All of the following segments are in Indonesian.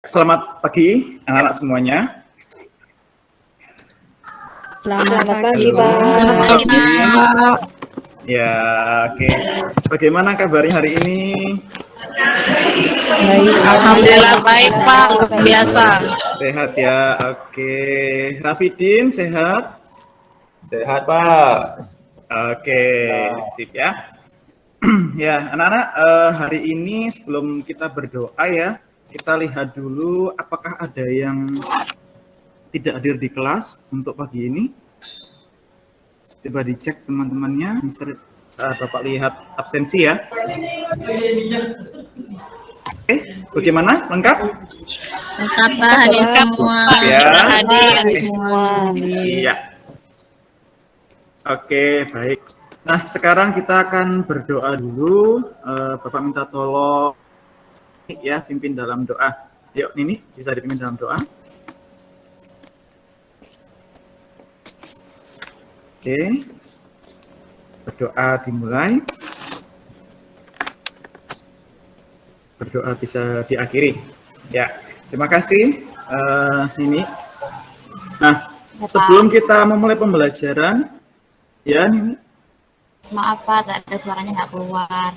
Selamat pagi anak-anak semuanya. Selamat pagi, Halo. Pak. Selamat pagi. Ya, oke. Bagaimana kabarnya hari ini? Baik. Alhamdulillah baik, Pak. Biasa. Sehat ya. Oke. Rafidin sehat? Sehat, Pak. Oke, sip ya. Ya, anak-anak, hari ini sebelum kita berdoa ya, kita lihat dulu apakah ada yang tidak hadir di kelas untuk pagi ini. Coba dicek teman-temannya. Saat Bapak lihat absensi ya. Oke, bagaimana? Lengkap? Lengkap, Pak. Hadir semua. Ya. Hadir. Iya. Oke, baik. Nah, sekarang kita akan berdoa dulu. Bapak minta tolong ya, pimpin dalam doa. Yuk, Nini, bisa dipimpin dalam doa. Oke. Berdoa dimulai. Berdoa bisa diakhiri. Ya, terima kasih Nini. Nah, sebelum kita memulai pembelajaran, ya Nini. Maaf, Pak. Ada suaranya nggak keluar.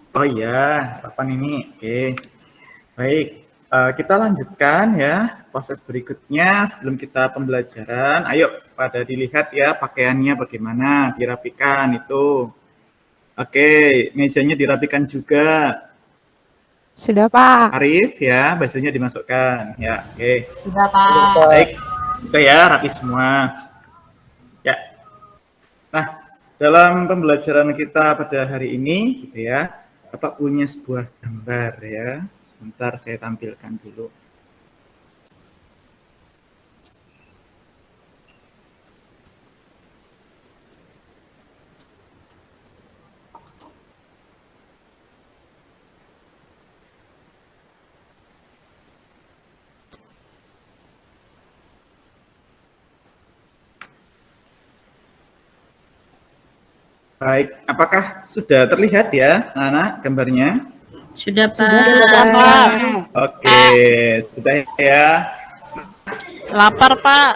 Oh iya, apa Nini? Oke, baik. Kita lanjutkan ya proses berikutnya sebelum kita pembelajaran. Ayo pada dilihat ya pakaiannya bagaimana, dirapikan itu. Oke, mejanya dirapikan juga. Sudah, Pak. Arif ya, bajunya dimasukkan. Ya, oke. Sudah, Pak. Baik, oke ya, rapi semua. Ya. Nah, dalam pembelajaran kita pada hari ini, gitu ya, Bapak punya sebuah gambar ya. Sebentar saya tampilkan dulu. Baik, apakah sudah terlihat ya, anak gambarnya? Sudah, Pak. Oke, sudah ya. Lapar, Pak.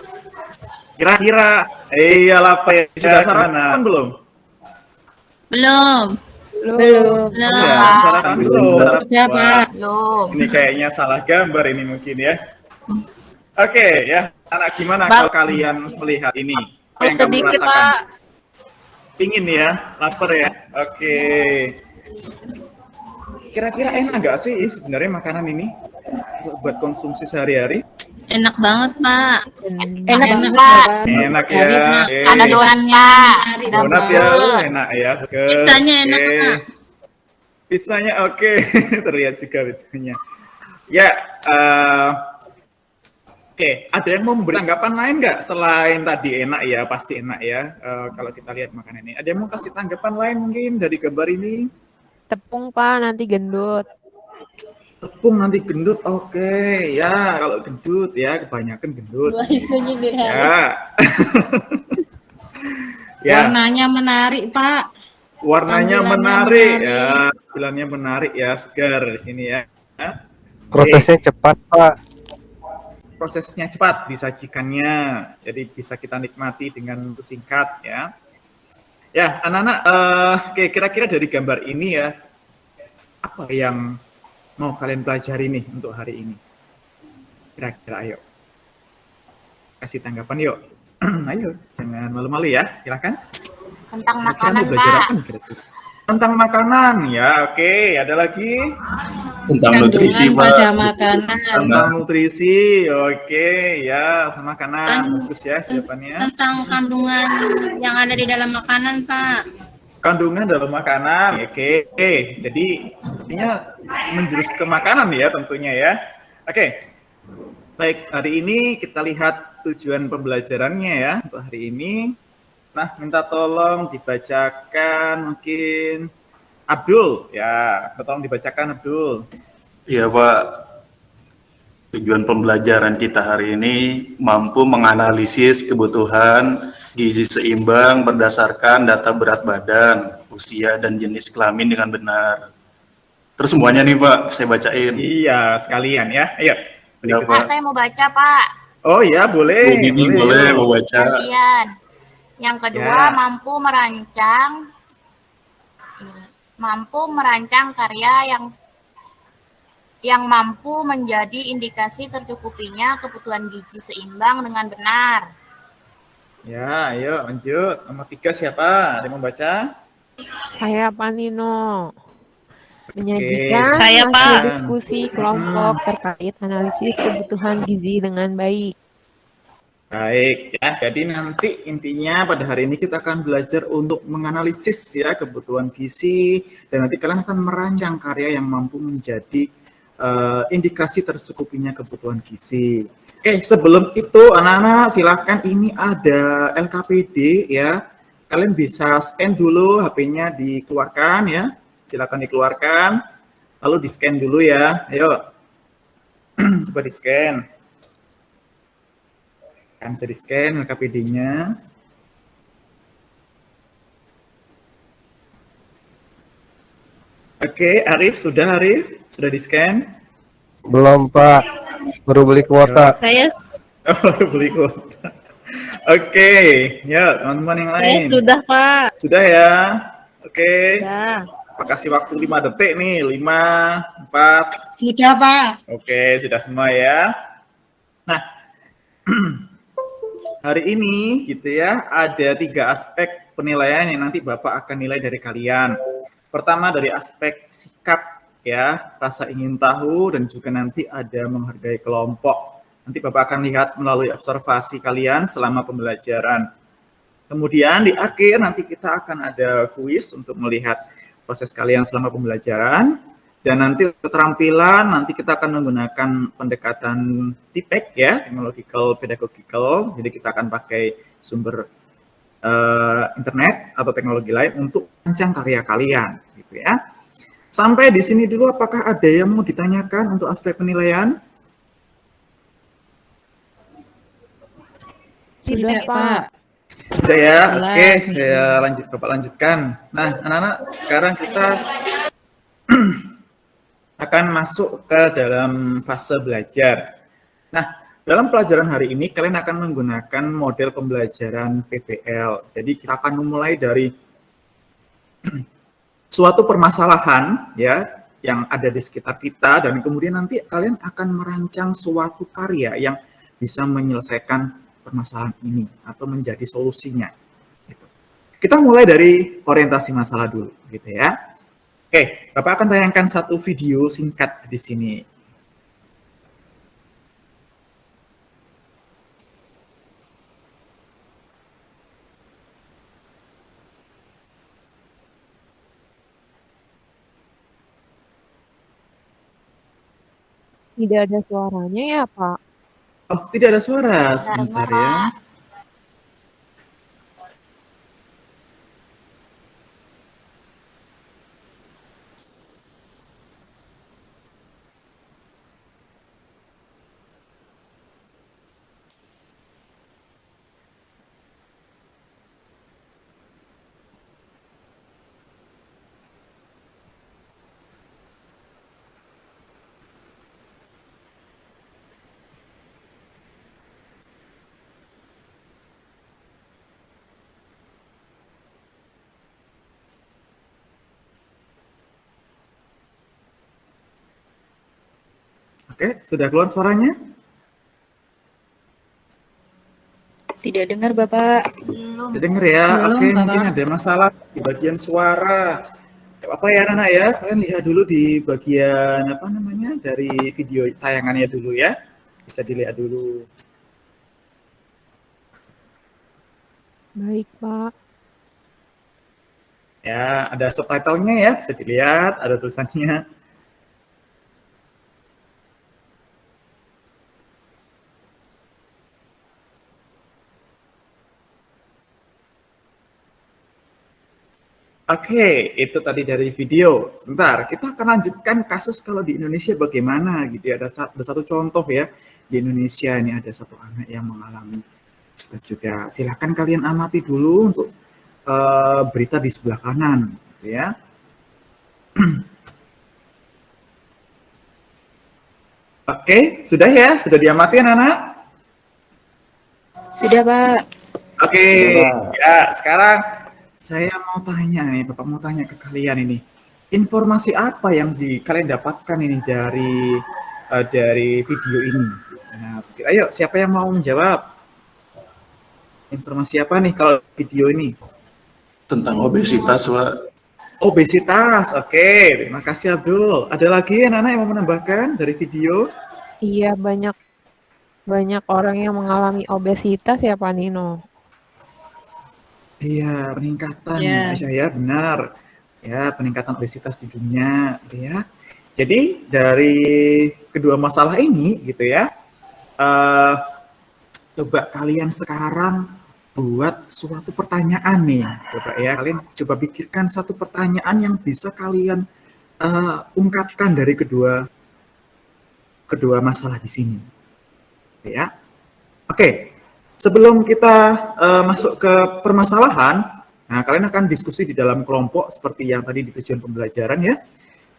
Kira-kira, iya lapar ya. Sudah sarapan belum? Belum. Belum. Ya, sarapan belum. Ya, Pak. Belum. Ini kayaknya salah gambar ini mungkin ya. Oke ya, anak gimana kalau kalian melihat ini? Apa yang kamu Sedikit, rasakan? Pak. Pingin ya, lapar ya. Oke. Kira-kira enak nggak sih sebenarnya makanan ini buat konsumsi sehari-hari? Enak banget, Pak. Enak, Pak. Enak ya. Oke. Ada donatnya. Donat ya, enak ya. Oke. Pizzanya enak, Oke. Pak. Pizzanya oke, terlihat juga pizzanya. Ya, oke. Ada yang mau memberi tanggapan lain nggak selain tadi enak ya, pasti enak ya. Kalau kita lihat makanan ini, ada yang mau kasih tanggapan lain mungkin dari gambar ini? Tepung, Pak, nanti gendut. Tepung nanti gendut, oke. Ya, kalau gendut ya kebanyakan gendut. Ya. Ya. Warnanya menarik, Pak. Warnanya Tampilannya menarik. menarik. Ya, tampilannya menarik ya, segar di sini ya. Prosesnya cepat, Pak. Prosesnya cepat disajikannya, jadi bisa kita nikmati dengan singkat ya. Ya, anak-anak, oke, kira-kira dari gambar ini ya, apa yang mau kalian pelajari nih untuk hari ini? Kira-kira, ayo. Kasih tanggapan yuk. Ayo, jangan malu-malu ya, silakan. Tentang Kira-kira makanan, mau belajar Pak. apa nih kira-kira? Tentang makanan, ya oke. Ada lagi? Tentang nutrisi, Kandungan Pak. pada makanan. Tentang nutrisi, oke. Ya, makanan, bagus ya jawabannya. Tentang kandungan yang ada di dalam makanan, Pak. Kandungan dalam makanan, oke. Jadi sepertinya menjurus ke makanan ya tentunya ya. Oke, baik, hari ini kita lihat tujuan pembelajarannya ya untuk hari ini. Nah, minta tolong dibacakan mungkin Abdul ya, tolong dibacakan Abdul. Iya, Pak. Tujuan pembelajaran kita hari ini mampu menganalisis kebutuhan gizi seimbang berdasarkan data berat badan, usia, dan jenis kelamin dengan benar. Terus semuanya nih Pak, saya bacain. Iya, sekalian ya. Ayo. Ya, berikut. Pak. Pak, saya mau baca, Pak. Oh ya, Bu boleh. Bibi boleh yuk. membaca. Gantian. Yang kedua, Ya. mampu merancang karya yang mampu menjadi indikasi tercukupinya kebutuhan gizi seimbang dengan benar. Ya, ayo lanjut. Nomor 3 siapa? Ada yang mau baca? Saya Pak Nino. Menyajikan Saya, hasil Pak. diskusi kelompok terkait analisis kebutuhan gizi dengan baik. Baik, ya. Jadi nanti intinya pada hari ini kita akan belajar untuk menganalisis ya kebutuhan gizi dan nanti kalian akan merancang karya yang mampu menjadi indikasi tercukupinya kebutuhan gizi. Oke, sebelum itu anak-anak silakan ini ada LKPD ya. Kalian bisa scan dulu HP-nya dikeluarkan ya. Silakan dikeluarkan. Lalu di-scan dulu ya. Ayo. Coba di-scan. Kan bisa di-scan LKPD-nya. Oke, Arif, sudah Arif? Sudah di-scan? Belum Pak, baru beli kuota. Saya Baru beli kuota. Oke, ya teman-teman yang lain. sudah, Pak. Sudah ya? Oke. Sudah. Pak kasih waktu 5 detik nih. 5, 4. Sudah, Pak. Oke, sudah semua ya. Nah, hari ini gitu ya, ada 3 aspek penilaian yang nanti Bapak akan nilai dari kalian. Pertama dari aspek sikap ya, rasa ingin tahu dan juga nanti ada menghargai kelompok. Nanti Bapak akan lihat melalui observasi kalian selama pembelajaran. Kemudian di akhir nanti kita akan ada kuis untuk melihat proses kalian selama pembelajaran. Dan nanti keterampilan, nanti kita akan menggunakan pendekatan TPEC ya, Technological Pedagogical. Jadi kita akan pakai sumber internet atau teknologi lain untuk merancang karya kalian, gitu ya. Sampai di sini dulu, apakah ada yang mau ditanyakan untuk aspek penilaian? Sudah Pak. Sudah ya, Jelas. oke, saya Bapak lanjutkan. Nah, anak-anak, sekarang kita akan masuk ke dalam fase belajar. Nah, dalam pelajaran hari ini kalian akan menggunakan model pembelajaran PBL. Jadi kita akan memulai dari suatu permasalahan ya yang ada di sekitar kita dan kemudian nanti kalian akan merancang suatu karya yang bisa menyelesaikan permasalahan ini atau menjadi solusinya. Gitu. Kita mulai dari orientasi masalah dulu, gitu ya. Oke, Bapak akan tayangkan satu video singkat di sini. Tidak ada suaranya ya Pak? Oh, tidak ada suara. Sebentar ya. Oke, sudah keluar suaranya? Tidak dengar, Bapak. Belum. Sudah dengar ya? Belum, Oke, Bapak. mungkin ada masalah di bagian suara. Gak apa-apa ya anak-anak ya, kalian lihat dulu di bagian apa namanya dari video tayangannya dulu ya. Bisa dilihat dulu. Baik Pak. Ya, ada subtitlenya ya, bisa dilihat, ada tulisannya. Oke, itu tadi dari video. Sebentar, kita akan lanjutkan kasus kalau di Indonesia bagaimana gitu ya. Ada satu contoh ya, di Indonesia ini ada satu anak yang mengalami stres juga. Silahkan kalian amati dulu untuk berita di sebelah kanan gitu ya. Oke, sudah ya? Sudah diamati anak-anak? Sudah, Pak. Oke, ya sekarang saya mau tanya nih, Bapak mau tanya ke kalian ini. Informasi apa yang kalian dapatkan ini dari video ini? Nah, ayo, siapa yang mau menjawab? Informasi apa nih kalau video ini? Tentang obesitas, Pak. Obesitas, oke. Terima kasih Abdul. Ada lagi anak-anak yang mau menambahkan dari video? Iya, banyak orang yang mengalami obesitas ya Pak Nino. Iya, peningkatan Ya. Aisyah ya, benar. Ya, peningkatan obesitas di dunia, gitu ya. Jadi dari kedua masalah ini, gitu ya, coba kalian sekarang buat suatu pertanyaan nih, coba ya, kalian coba pikirkan satu pertanyaan yang bisa kalian ungkapkan dari kedua masalah di sini, ya. Oke, sebelum kita masuk ke permasalahan, nah kalian akan diskusi di dalam kelompok seperti yang tadi di tujuan pembelajaran ya.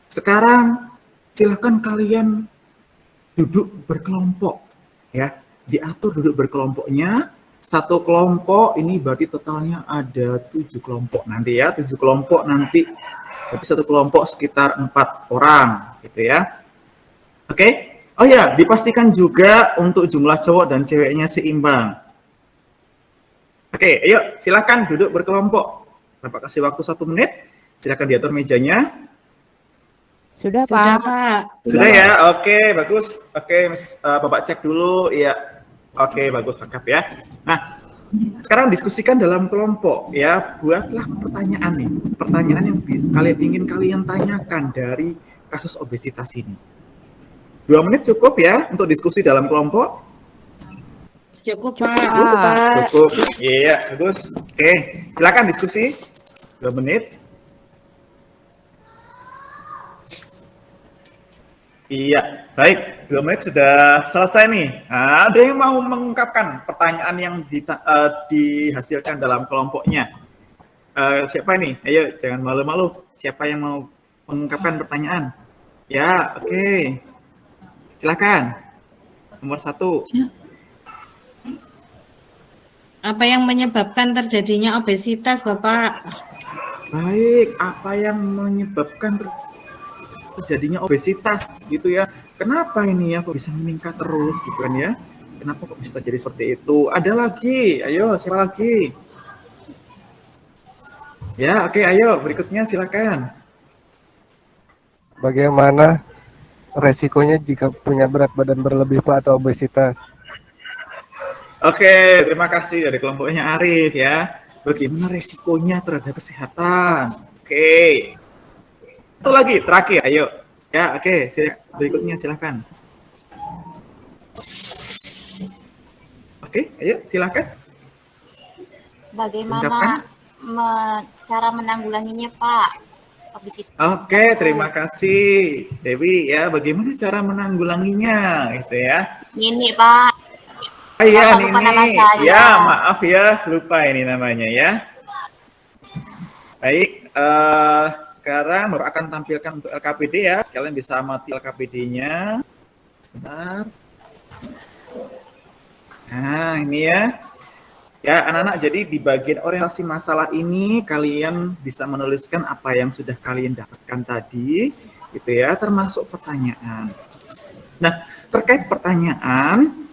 Sekarang silakan kalian duduk berkelompok ya, diatur duduk berkelompoknya. Satu kelompok ini berarti totalnya ada 7 kelompok nanti ya, 7 kelompok nanti berarti satu kelompok sekitar 4 orang gitu ya. Oke. Oh ya, dipastikan juga untuk jumlah cowok dan ceweknya seimbang. Oke, ayo silakan duduk berkelompok. Bapak kasih waktu 1 menit. Silakan diatur mejanya. Sudah Sudah, Pak. Pak. Sudah ya, oke, bagus. Oke, Bapak cek dulu. Iya, oke, bagus, lengkap ya. Nah, sekarang diskusikan dalam kelompok ya. Buatlah pertanyaan nih, pertanyaan yang ingin kalian tanyakan dari kasus obesitas ini. 2 menit cukup ya untuk diskusi dalam kelompok. Cukup, Cukup, Pak. Pak. Cukup. Iya, bagus. Oke, silakan diskusi. 2 menit. Iya, baik. 2 menit sudah selesai nih. Nah, ada yang mau mengungkapkan pertanyaan yang dihasilkan dalam kelompoknya? Siapa nih? Ayo, jangan malu-malu. Siapa yang mau mengungkapkan pertanyaan? Ya, oke. Silakan. Nomor 1. Apa yang menyebabkan terjadinya obesitas, Bapak? Baik, apa yang menyebabkan terjadinya obesitas gitu ya? Kenapa ini ya kok bisa meningkat terus gitu kan ya? Kenapa kok bisa terjadi seperti itu? Ada lagi, ayo siapa lagi? Ya, oke, ayo berikutnya silakan. Bagaimana resikonya jika punya berat badan berlebih Pak atau obesitas? Oke, terima kasih dari kelompoknya Arif ya. Bagaimana resikonya terhadap kesehatan? Oke. Satu lagi, terakhir, ayo. Ya, oke, berikutnya silakan. Oke, ayo silakan. Bagaimana cara menanggulanginya, Pak? Obesitas. Oke, terima kasih Dewi ya. Bagaimana cara menanggulanginya gitu ya? Ini, Pak. Iya, Bapak lupa nama Nini. saya. Ya, maaf ya, lupa ini namanya ya. Baik, sekarang baru akan tampilkan untuk LKPD ya. Kalian bisa amati LKPD-nya. Sebentar. Nah, ini ya. Ya, anak-anak, jadi di bagian orientasi masalah ini kalian bisa menuliskan apa yang sudah kalian dapatkan tadi, gitu ya, termasuk pertanyaan. Nah, terkait pertanyaan,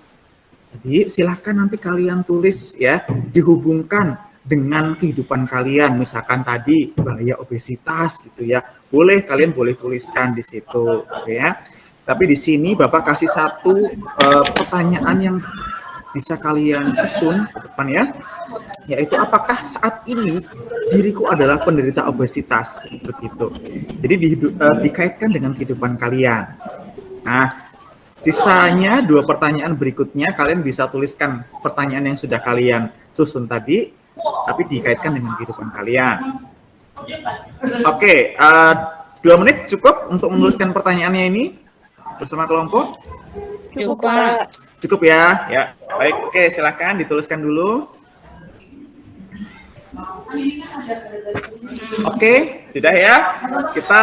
jadi silakan nanti kalian tulis ya, dihubungkan dengan kehidupan kalian, misalkan tadi bahaya obesitas gitu ya, kalian boleh tuliskan di situ, gitu ya. Tapi di sini Bapak kasih satu pertanyaan yang bisa kalian susun ke depan ya, yaitu apakah saat ini diriku adalah penderita obesitas, begitu. Jadi dikaitkan dengan kehidupan kalian. Nah, sisanya 2 pertanyaan berikutnya kalian bisa tuliskan pertanyaan yang sudah kalian susun tadi, tapi dikaitkan dengan kehidupan kalian. Oke, 2 menit cukup untuk menuliskan pertanyaannya ini bersama kelompok? Cukup, Pak. Cukup ya, ya. Baik, oke, silakan dituliskan dulu. Oke, sudah ya. Kita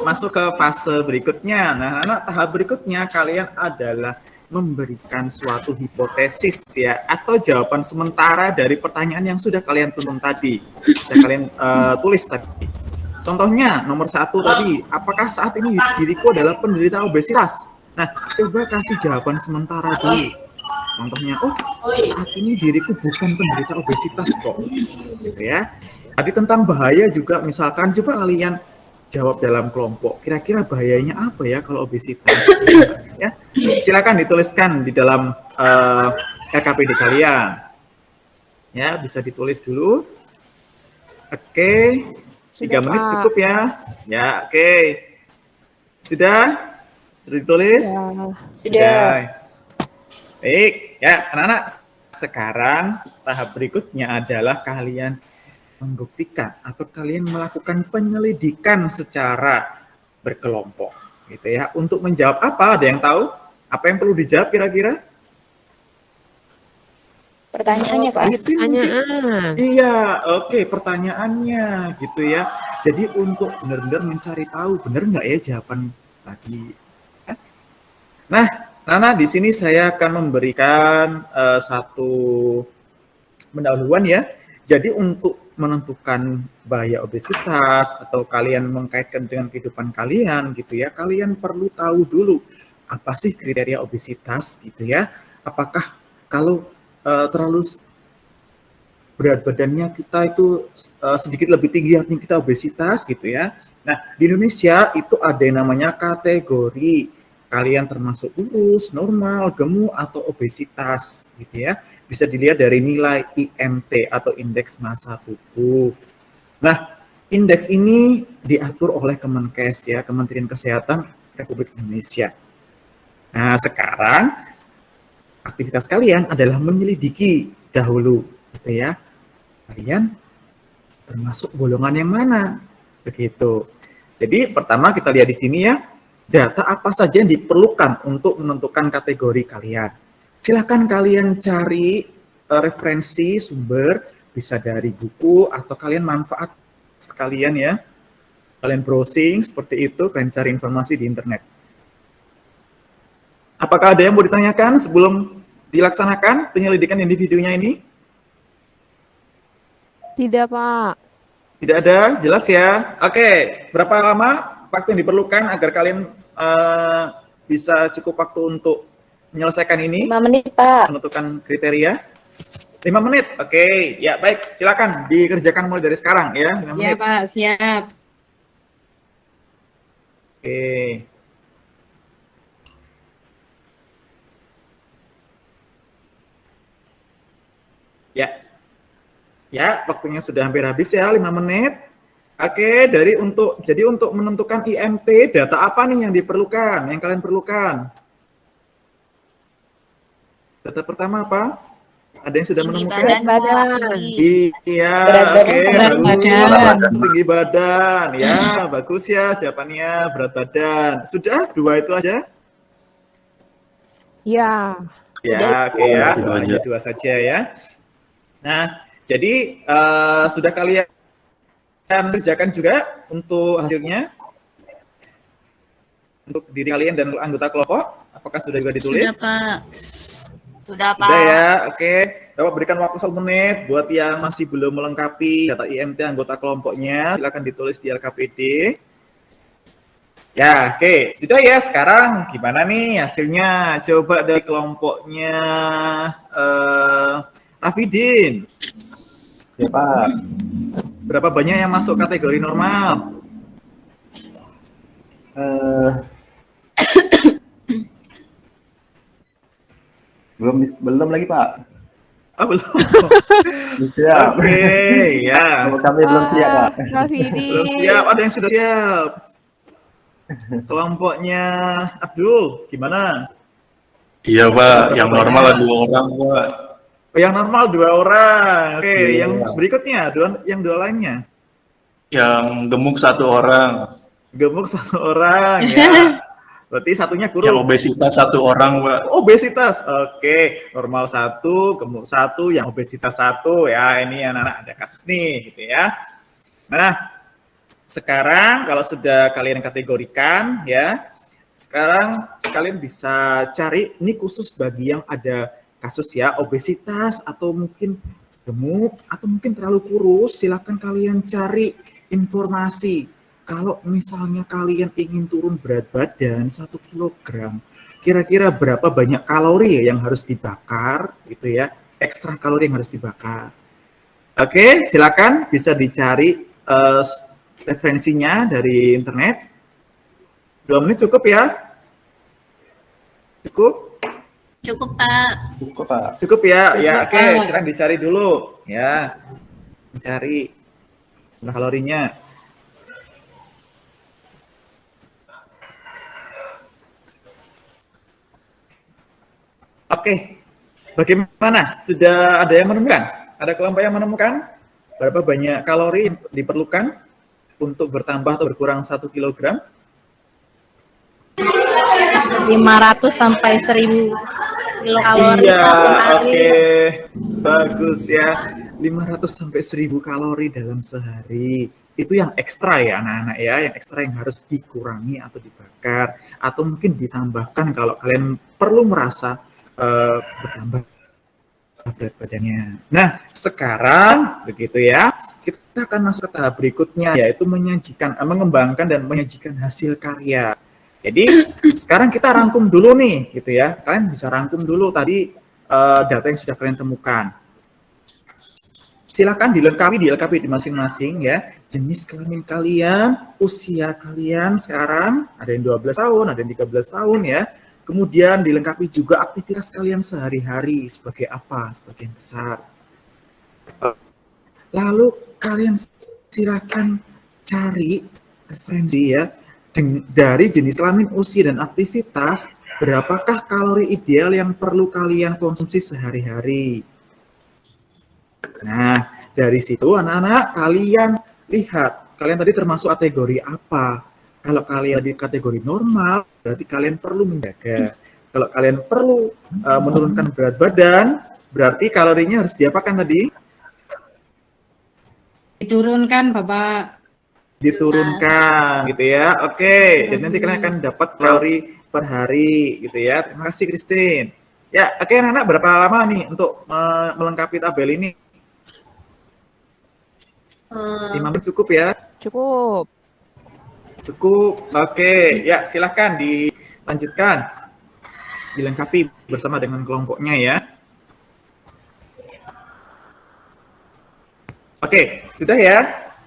masuk ke fase berikutnya. Nah, anak tahap berikutnya kalian adalah memberikan suatu hipotesis ya atau jawaban sementara dari pertanyaan yang sudah kalian tuntun tadi, sudah kalian tulis tadi. Contohnya nomor 1 tadi, apakah saat ini diriku adalah penderita obesitas? Nah, coba kasih jawaban sementara dulu. Contohnya, oh saat ini diriku bukan penderita obesitas kok, gitu ya. Tadi tentang bahaya juga, misalkan coba kalian jawab dalam kelompok. Kira-kira bahayanya apa ya kalau obesitas? Ya, silakan dituliskan di dalam LKPD kalian. Ya, bisa ditulis dulu. Oke, 3 menit Pak. cukup ya. Ya, oke. Sudah? Sudah ditulis? Ya. Sudah. Baik, ya anak-anak. Sekarang tahap berikutnya adalah kalian membuktikan atau kalian melakukan penyelidikan secara berkelompok, gitu ya. Untuk menjawab apa? Ada yang tahu? Apa yang perlu dijawab kira-kira? Pertanyaannya, Pak. Pertanyaan. Iya, oke, pertanyaannya gitu ya. Jadi untuk benar-benar mencari tahu benar nggak ya jawaban tadi. Ya. Nah, Nana di sini saya akan memberikan satu pendahuluan ya. Jadi untuk menentukan bahaya obesitas atau kalian mengkaitkan dengan kehidupan kalian gitu ya, kalian perlu tahu dulu apa sih kriteria obesitas gitu ya. Apakah kalau terlalu berat badannya kita itu sedikit lebih tinggi artinya kita obesitas gitu ya. Nah, di Indonesia itu ada yang namanya kategori kalian termasuk kurus, normal, gemuk atau obesitas gitu ya. Bisa dilihat dari nilai IMT atau indeks massa tubuh. Nah, indeks ini diatur oleh Kemenkes ya, Kementerian Kesehatan Republik Indonesia. Nah, sekarang aktivitas kalian adalah menyelidiki dahulu gitu ya. Kalian termasuk golongan yang mana? Begitu. Jadi pertama kita lihat di sini ya, data apa saja yang diperlukan untuk menentukan kategori kalian. Silakan kalian cari referensi sumber, bisa dari buku atau kalian manfaat sekalian ya. Kalian browsing seperti itu, kalian cari informasi di internet. Apakah ada yang mau ditanyakan sebelum dilaksanakan penyelidikan individunya ini? Tidak, Pak. Tidak ada, jelas ya. Oke, berapa lama waktu yang diperlukan agar kalian bisa cukup waktu untuk menyelesaikan ini? 5 menit, Pak. Menentukan kriteria? 5 menit, oke. Ya, baik. Silakan dikerjakan mulai dari sekarang ya. 5 Ya, menit. Pak, siap. Oke. Ya. Ya, waktunya sudah hampir habis ya, 5 menit. Oke, jadi untuk menentukan IMT, data apa nih yang diperlukan, yang kalian perlukan? Data pertama apa? Ada yang sudah Tinggi menemukan? badan, Pak. Badan. Tinggi. Iya, Berat badan oke, sama berat badan. tinggi badan, ya, bagus ya jawabannya, berat badan. Sudah, 2 itu aja? Ya. Ya, oke ya, Itu aja. hanya 2 saja ya. Nah, jadi sudah kalian kerjakan juga untuk hasilnya? Untuk diri kalian dan anggota kelompok? Apakah sudah juga ditulis? Sudah, Pak. Sudah, Pak. Sudah ya, oke. Dapat berikan waktu 1 menit buat yang masih belum melengkapi data IMT anggota kelompoknya. Silakan ditulis di LKPD. Ya, oke. Sudah ya, sekarang gimana nih hasilnya? Coba dari kelompoknya Rafidin. Ya Pak, Berapa banyak yang masuk kategori normal? eh, belum lagi Pak. Oh, belum. Siap. Oke, ya. Kalau kami belum siap Pak. Rafidi. Belum siap, ada yang sudah siap. Kelompoknya Abdul, gimana? Iya Pak, yang normal ada 2 orang Pak. Oh, yang normal 2 orang. Oke, Iya. yang berikutnya, yang dua lainnya. Yang gemuk 1 orang. Gemuk 1 orang, ya. Berarti satunya Yang kurus. obesitas satu orang, Pak. Obesitas, oke, normal satu, gemuk satu, yang obesitas satu, ya ini anak-anak ada kasus nih, gitu ya. Nah, sekarang kalau sudah kalian kategorikan, ya, sekarang kalian bisa cari, ini khusus bagi yang ada kasus ya, obesitas atau mungkin gemuk atau mungkin terlalu kurus, silakan kalian cari informasi. Kalau misalnya kalian ingin turun berat badan 1 kilogram, kira-kira berapa banyak kalori ya yang harus dibakar, gitu ya, ekstra kalori yang harus dibakar. Oke, silakan bisa dicari referensinya dari internet. 2 menit cukup ya? Cukup? Cukup, Pak. Cukup, Pak. Cukup ya? Ya, Cukup, oke, Pak. silakan dicari dulu ya. Cari jumlah kalorinya. Oke, bagaimana? Sudah ada yang menemukan? Ada kelompok yang menemukan berapa banyak kalori yang diperlukan untuk bertambah atau berkurang 1 kilogram? 500 sampai 1000 kilokalori Iya, per hari. oke. Bagus ya. 500 sampai 1000 kalori dalam sehari. Itu yang ekstra ya anak-anak ya, yang ekstra yang harus dikurangi atau dibakar. Atau mungkin ditambahkan kalau kalian perlu merasa bertambah berat badannya. Nah, sekarang begitu ya, kita akan masuk ke tahap berikutnya, yaitu mengembangkan dan menyajikan hasil karya. Jadi sekarang kita rangkum dulu nih, gitu ya. Kalian bisa rangkum dulu tadi data yang sudah kalian temukan. Silakan dilengkapi di masing-masing ya. Jenis kelamin kalian, usia kalian sekarang, ada yang 12 tahun, ada yang 13 tahun ya. Kemudian dilengkapi juga aktivitas kalian sehari-hari sebagai apa, sebagian besar. Lalu kalian silakan cari referensi ya dari jenis kelamin, usia dan aktivitas, berapakah kalori ideal yang perlu kalian konsumsi sehari-hari. Nah, dari situ anak-anak kalian lihat, kalian tadi termasuk kategori apa. Kalau kalian di kategori normal, berarti kalian perlu menjaga. Kalau kalian perlu menurunkan berat badan, berarti kalorinya harus diapakan tadi? Diturunkan, Bapak. Diturunkan, gitu ya. Oke, jadi nanti kalian akan dapat kalori per hari, gitu ya. Terima kasih, Christine. Ya, oke anak-anak, berapa lama nih untuk melengkapi tabel ini? 5 menit cukup ya? Cukup. Cukup. Oke, ya silahkan dilanjutkan. Dilengkapi bersama dengan kelompoknya ya. Oke, sudah ya?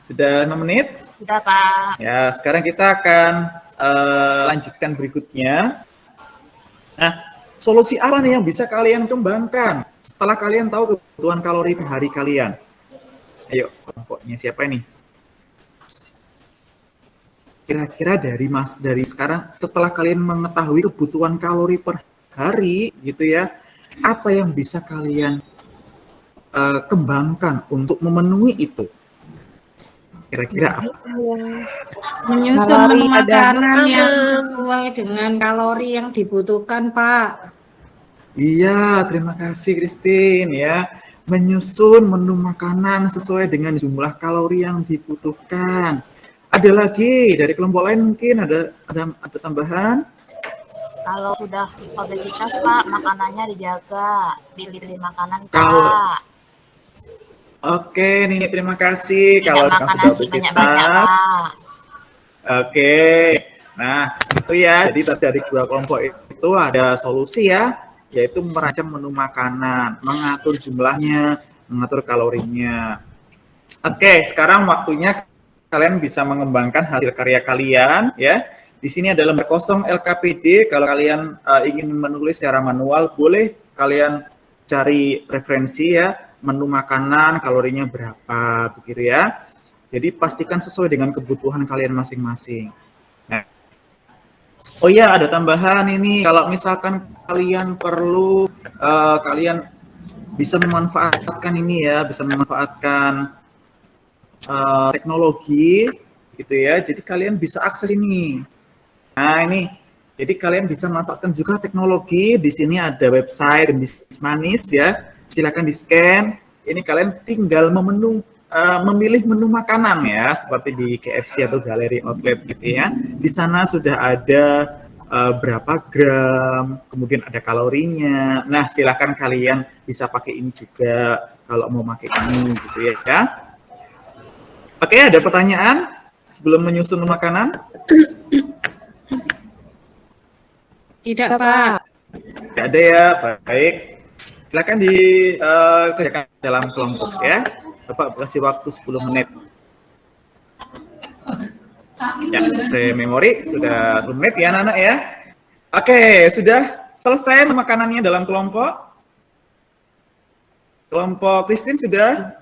Sudah 6 menit? Sudah, Pak. Ya, sekarang kita akan lanjutkan berikutnya. Nah, solusi apa nih yang bisa kalian kembangkan setelah kalian tahu kebutuhan kalori per hari kalian? Ayo, kelompoknya siapa ini? Kira-kira dari sekarang setelah kalian mengetahui kebutuhan kalori per hari gitu ya, apa yang bisa kalian kembangkan untuk memenuhi itu? Kira-kira apa? Menyusun Kalori menu ada makanan yang makanan. sesuai dengan kalori yang dibutuhkan, Pak. Iya, terima kasih Christine ya. Menyusun menu makanan sesuai dengan jumlah kalori yang dibutuhkan. Ada lagi dari kelompok lain mungkin ada tambahan? Kalau sudah obesitas, Pak, makanannya dijaga. Pilih-pilih makanan, Kalau- Pak. Oke, Nini terima kasih. Tidak Kalau makan sudah nasi banyak-banyak, obesitas, Pak. oke. Nah, itu ya. Jadi dari dua kelompok itu ada solusi ya, yaitu merancang menu makanan, mengatur jumlahnya, mengatur kalorinya. Oke, sekarang waktunya kalian bisa mengembangkan hasil karya kalian ya. Di sini ada lembar kosong LKPD. Kalau kalian ingin menulis secara manual, boleh kalian cari referensi ya, menu makanan kalorinya berapa begitu ya. Jadi pastikan sesuai dengan kebutuhan kalian masing-masing. Nah, oh iya, ada tambahan ini. Kalau misalkan kalian perlu, kalian bisa memanfaatkan ini ya, bisa memanfaatkan teknologi gitu ya. Jadi kalian bisa akses ini. Nah ini, Jadi kalian bisa manfaatkan juga teknologi. Di sini ada website Bisnis Manis ya. Silakan di-scan. Ini kalian tinggal memilih menu makanan ya, seperti di KFC atau Galeri Outlet gitu ya. Di sana sudah ada berapa gram, kemudian ada kalorinya. Nah, silakan kalian bisa pakai ini juga kalau mau pakai ini gitu ya. Oke, ada pertanyaan sebelum menyusun makanan? Tidak, Pak. Tidak ada ya, baik. Silakan dikerjakan dalam kelompok ya. Bapak kasih waktu 10 menit. Ya, memori sudah 10 menit ya anak-anak ya. Oke, sudah selesai makanannya dalam kelompok? Kelompok Christine sudah?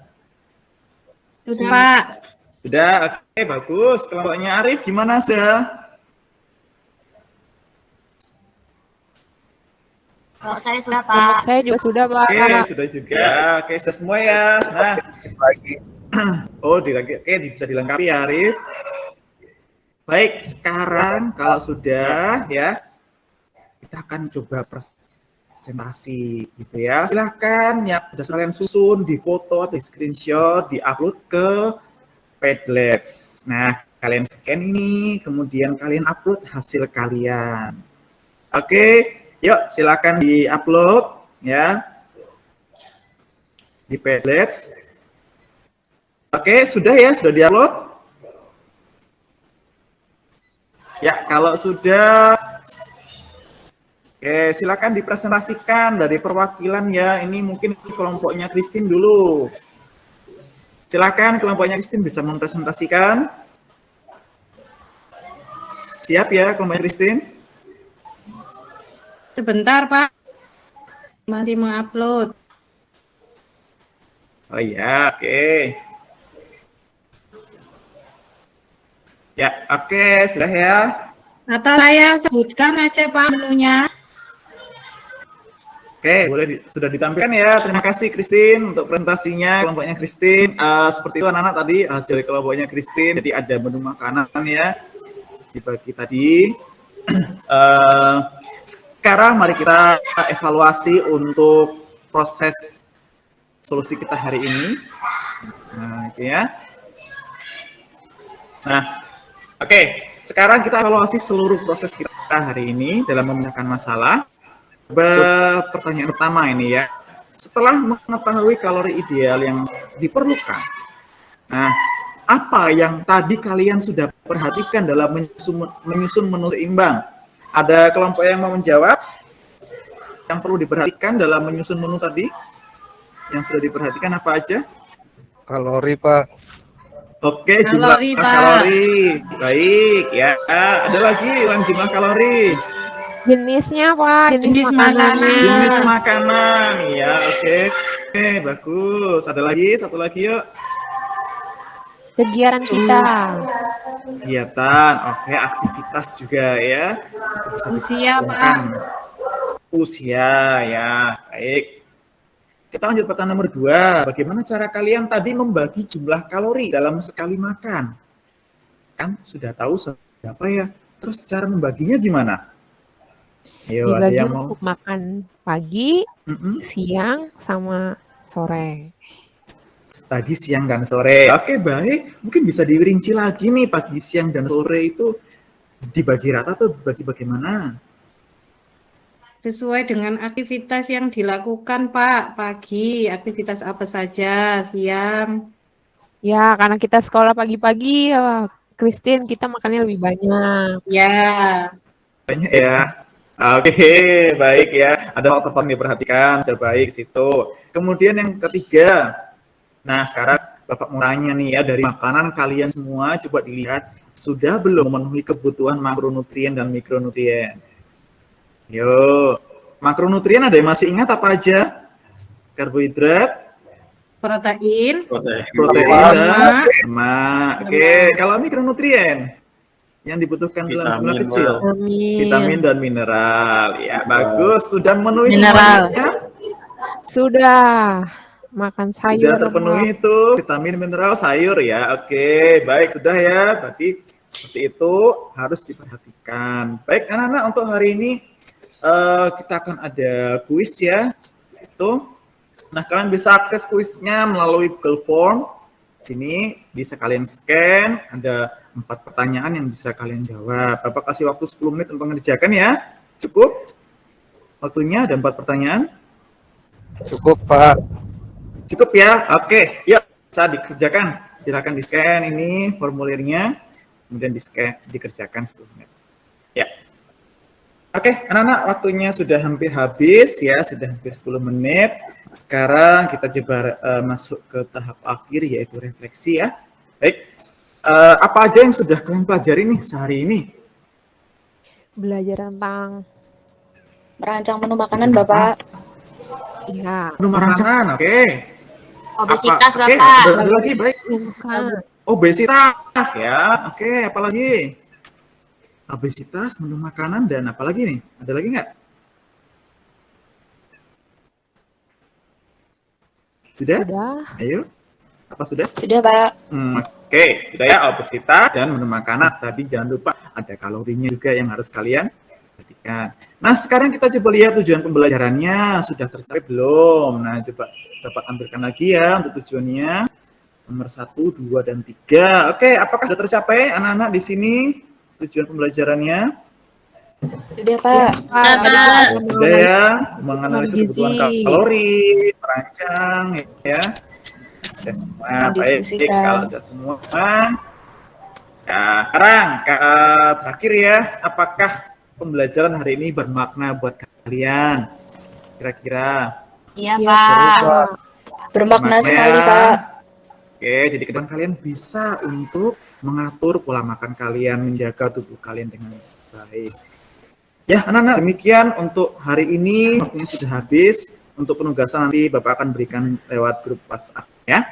Sudah, Pak. Sudah, oke, bagus. Kelompoknya Arif gimana sudah? Kalau saya sudah, Pak. Saya juga sudah, Pak. Oke, sudah juga. Oke, sudah semua ya. Nah, oh, oke, bisa dilengkapi ya, Arif. Baik, sekarang kalau sudah ya, kita akan coba presentasi gitu ya. Silahkan ya, sudah kalian susun di foto atau di screenshot, di-upload ke Padlet. Nah, kalian scan ini, kemudian kalian upload hasil kalian. Oke. Yuk, silakan di-upload ya di Padlet. Oke, sudah ya, sudah di-upload. Ya, kalau sudah, oke, silakan dipresentasikan dari perwakilan ya. Ini mungkin kelompoknya Christine dulu. Silakan kelompoknya Christine bisa mempresentasikan. Siap ya, kelompoknya Christine? Sebentar, Pak. Masih mengupload. Oh iya, oke. Ya, oke, sudah ya. Atau saya sebutkan aja, Pak, menunya. Oke, sudah ditampilkan ya. Terima kasih Christine untuk presentasinya kelompoknya Christine. Seperti itu anak-anak tadi hasil kelompoknya Christine. Jadi ada menu makanan ya dibagi tadi. Sekarang mari kita evaluasi untuk proses solusi kita hari ini. Nah, itu ya. Nah, oke. Sekarang kita evaluasi seluruh proses kita hari ini dalam memecahkan masalah. Pertanyaan pertama ini ya. Setelah mengetahui kalori ideal yang diperlukan, nah, apa yang tadi kalian sudah perhatikan dalam menyusun menu seimbang? Ada kelompok yang mau menjawab? Yang perlu diperhatikan dalam menyusun menu tadi? Yang sudah diperhatikan apa aja? Kalori, Pak. Oke, jumlah Kalori, Pak. kalori. Baik, ya. Ada lagi yang jumlah kalori. Jenisnya, Pak. Jenis makanannya. Jenis makanan. Ya, oke. Oke, bagus. Ada lagi, satu lagi yuk. Kegiatan kita. Kegiatan, oke, aktivitas juga ya. Itu bisa Usia, Pak. ditentukan. Usia, ya, baik. Kita lanjut pertanyaan nomor 2. Bagaimana cara kalian tadi membagi jumlah kalori dalam sekali makan? Kan sudah tahu berapa ya. Terus cara membaginya gimana? Ayo, ada Dibagi yang mau? untuk makan pagi, siang, sama sore. Pagi, siang, dan sore. Oke, baik. Mungkin bisa dirinci lagi nih, pagi, siang, dan sore itu dibagi rata atau dibagi bagaimana? Sesuai dengan aktivitas yang dilakukan, Pak. Pagi, aktivitas apa saja, siang. Ya, karena kita sekolah pagi-pagi, ya, Christine, kita makannya lebih banyak. Ya, Banyak ya. Oke, baik ya. Ada faktor yang diperhatikan, sudah baik situ. Kemudian yang ketiga. Nah, sekarang Bapak mau tanya nih ya, dari makanan kalian semua, coba dilihat, sudah belum memenuhi kebutuhan makronutrien dan mikronutrien? Yo, makronutrien ada yang masih ingat apa aja? Karbohidrat, protein, protein, dan lemak. Oke, kalau mikronutrien yang dibutuhkan dalam jumlah kecil, vitamin dan mineral. Ya, bagus. Sudah memenuhi Mineral. semuanya? Sudah. Makan sayur. Sudah terpenuhi itu vitamin, mineral, sayur ya. Oke, baik sudah ya. Berarti Seperti itu harus diperhatikan. Baik anak-anak, untuk hari ini kita akan ada kuis ya. Itu. Nah, kalian bisa akses kuisnya melalui Google Form. Sini bisa kalian scan, ada 4 pertanyaan yang bisa kalian jawab. Bapak kasih waktu 10 menit untuk mengerjakan ya. Cukup? Waktunya ada 4 pertanyaan. Cukup, Pak. Cukup ya? Oke, yuk bisa dikerjakan. Silakan di-scan ini formulirnya, kemudian di-scan, dikerjakan 10 menit. Ya. Oke, anak-anak, waktunya sudah hampir habis ya, sudah hampir 10 menit. Sekarang kita coba masuk ke tahap akhir, yaitu refleksi ya. Baik, apa aja yang sudah kalian pelajari nih sehari ini? Belajar tentang Merancang menu makanan, Bapak. ya Menu makanan, oke. Obesitas, Oke, Bapak. ada lagi, baik. bukan Obesitas ya, oke. Apalagi? Obesitas, menu makanan, dan apa lagi nih? Ada lagi nggak? Sudah? sudah Ayo. Apa sudah? Sudah, Pak. Oke, sudah ya, obesitas dan menu makanan. Tadi jangan lupa ada kalorinya juga yang harus kalian perhatikan. Nah, sekarang kita coba lihat tujuan pembelajarannya. Sudah tercapai belum? Nah, coba dapat tampilkan lagi ya untuk tujuannya. Nomor 1, 2, dan 3. Oke, apakah sudah tercapai anak-anak di sini tujuan pembelajarannya? Sudah, Pak. Sudah ya, menganalisis kebutuhan kalori, merancang ya. Sudah semua, baik. Mendiskusikan. Kalau sudah semua. Nah, sekarang terakhir ya, apakah pembelajaran hari ini bermakna buat kalian? Kira-kira. Iya, Pak. Bermakna Bermakna sekali, ya. Pak. Oke, jadi ke depan kalian bisa untuk mengatur pola makan kalian, menjaga tubuh kalian dengan baik. Ya, anak-anak, demikian untuk hari ini. Waktunya sudah habis. Untuk penugasan nanti Bapak akan berikan lewat grup WhatsApp ya.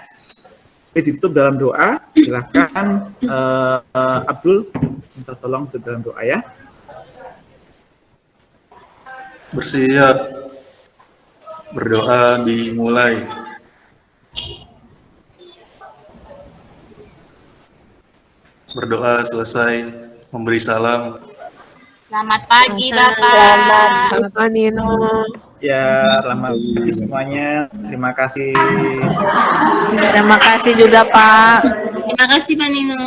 Oke, ditutup dalam doa. Silakan Abdul minta tolong tutup dalam doa ya. Bersiap. Berdoa dimulai. Berdoa selesai, memberi salam. Selamat pagi, Selamat. Bapak. Selamat Nino. Ya, selamat pagi semuanya. Terima kasih. Terima kasih juga Pak. Terima kasih Pak Nino.